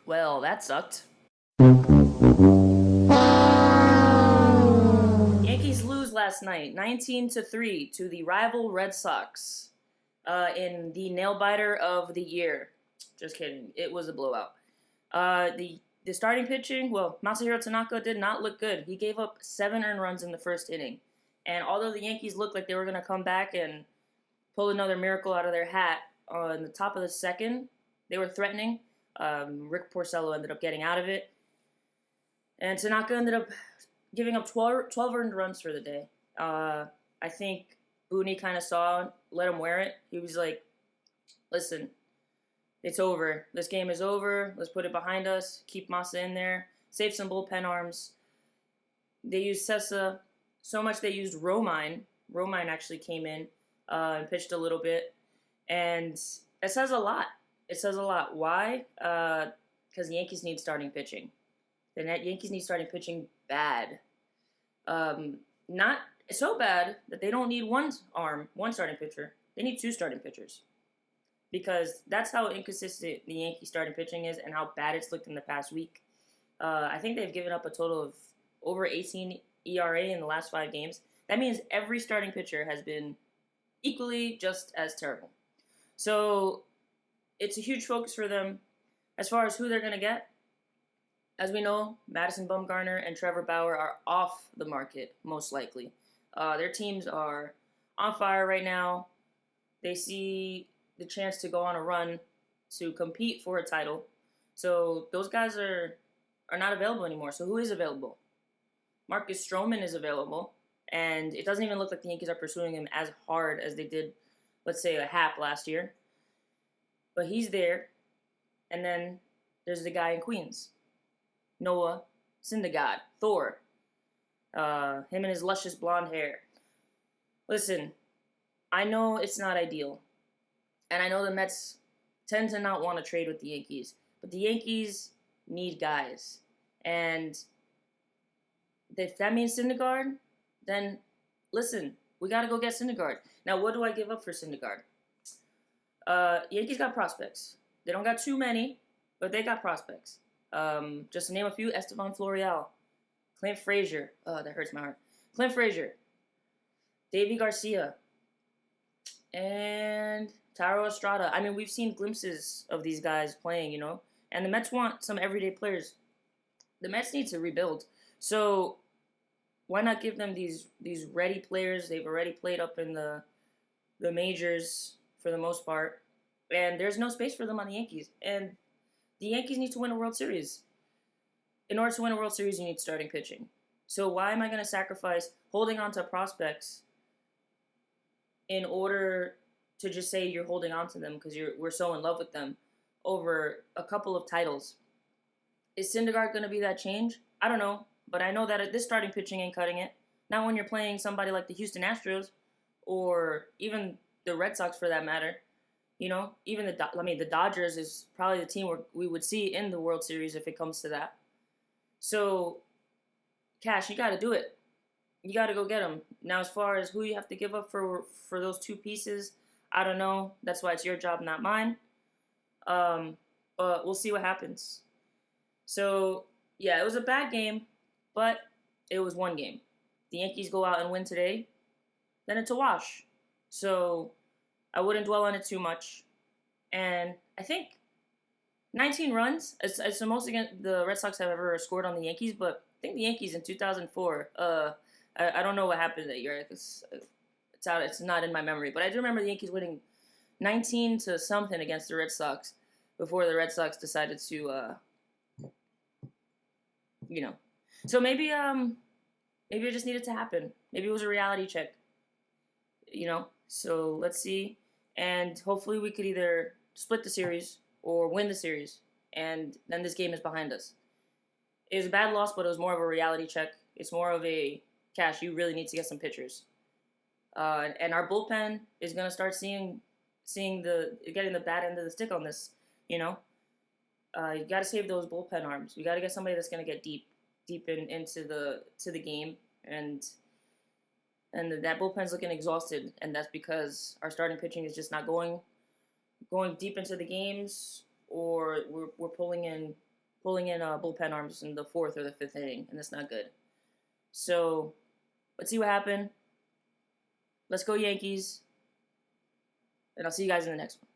Well, that sucked. Yankees lose last night, 19-3, to the rival Red Sox, in the nail biter of the year. Just kidding. It was a blowout. The starting pitching, well, Masahiro Tanaka did not look good. He gave up 7 earned runs in the first inning, and although the Yankees looked like they were going to come back and pull another miracle out of their hat on the top of the second, they were threatening. Rick Porcello ended up getting out of it, and Tanaka ended up giving up 12 earned runs for the day. I think Booney kind of saw, let him wear it. He was like, listen, it's over. This game is over. Let's put it behind us. Keep Masa in there. Save some bullpen arms. They used Sessa so much they used Romine. Romine actually came in and pitched a little bit. And it says a lot. It says a lot. Why? Because the Yankees need starting pitching. The Yankees need starting pitching bad. Not so bad that they don't need one starting pitcher. They need 2 starting pitchers. Because that's how inconsistent the Yankee starting pitching is and how bad it's looked in the past week. I think they've given up a total of over 18 ERA in the last 5 games. That means every starting pitcher has been equally just as terrible. So it's a huge focus for them. As far as who they're going to get, as we know, Madison Bumgarner and Trevor Bauer are off the market, most likely. Their teams are on fire right now. They see the chance to go on a run to compete for a title. So those guys are not available anymore. So who is available? Marcus Stroman is available, and it doesn't even look like the Yankees are pursuing him as hard as they did, let's say, a Hap last year. But he's there. And then there's the guy in Queens, Noah Syndergaard, Thor. Him and his luscious blonde hair. Listen, I know it's not ideal. And I know the Mets tend to not want to trade with the Yankees. But the Yankees need guys. And if that means Syndergaard, then listen, we got to go get Syndergaard. Now, what do I give up for Syndergaard? Yankees got prospects. They don't got too many, but they got prospects. Just to name a few, Esteban Florial, Clint Frazier. Oh, that hurts my heart. Clint Frazier. Davy Garcia. And Taro Estrada. I mean, we've seen glimpses of these guys playing, and the Mets want some everyday players. The Mets need to rebuild. So why not give them these ready players? They've already played up in the majors for the most part, and there's no space for them on the Yankees. And the Yankees need to win a World Series. In order to win a World Series, you need starting pitching. So why am I going to sacrifice holding on to prospects in order to just say you're holding on to them because we're so in love with them over a couple of titles? Is Syndergaard going to be that change? I don't know, but I know that this starting pitching ain't cutting it. Not when you're playing somebody like the Houston Astros or even the Red Sox for that matter. Even the Dodgers is probably the team where we would see in the World Series if it comes to that. So, Cash, you got to do it. You got to go get them. Now, as far as who you have to give up for those 2 pieces, I don't know. That's why it's your job, not mine. But we'll see what happens. So, yeah, it was a bad game, but it was one game. The Yankees go out and win today, then it's a wash. So I wouldn't dwell on it too much. And I think 19 runs, it's the most the Red Sox have ever scored on the Yankees, but I think the Yankees in 2004, I don't know what happened that year. It's not in my memory, but I do remember the Yankees winning 19 to something against the Red Sox before the Red Sox decided to, So maybe it just needed to happen. Maybe it was a reality check, So let's see. And hopefully we could either split the series or win the series. And then this game is behind us. It was a bad loss, but it was more of a reality check. It's more of a, Cash, you really need to get some pitchers. And our bullpen is going to start getting the bad end of the stick on this, You got to save those bullpen arms. You got to get somebody that's going to get deep into the game. And that bullpen's looking exhausted, and that's because our starting pitching is just not going deep into the games, or we're pulling in pulling in bullpen arms in the 4th or the 5th inning, and that's not good. So let's see what happened. Let's go Yankees, and I'll see you guys in the next one.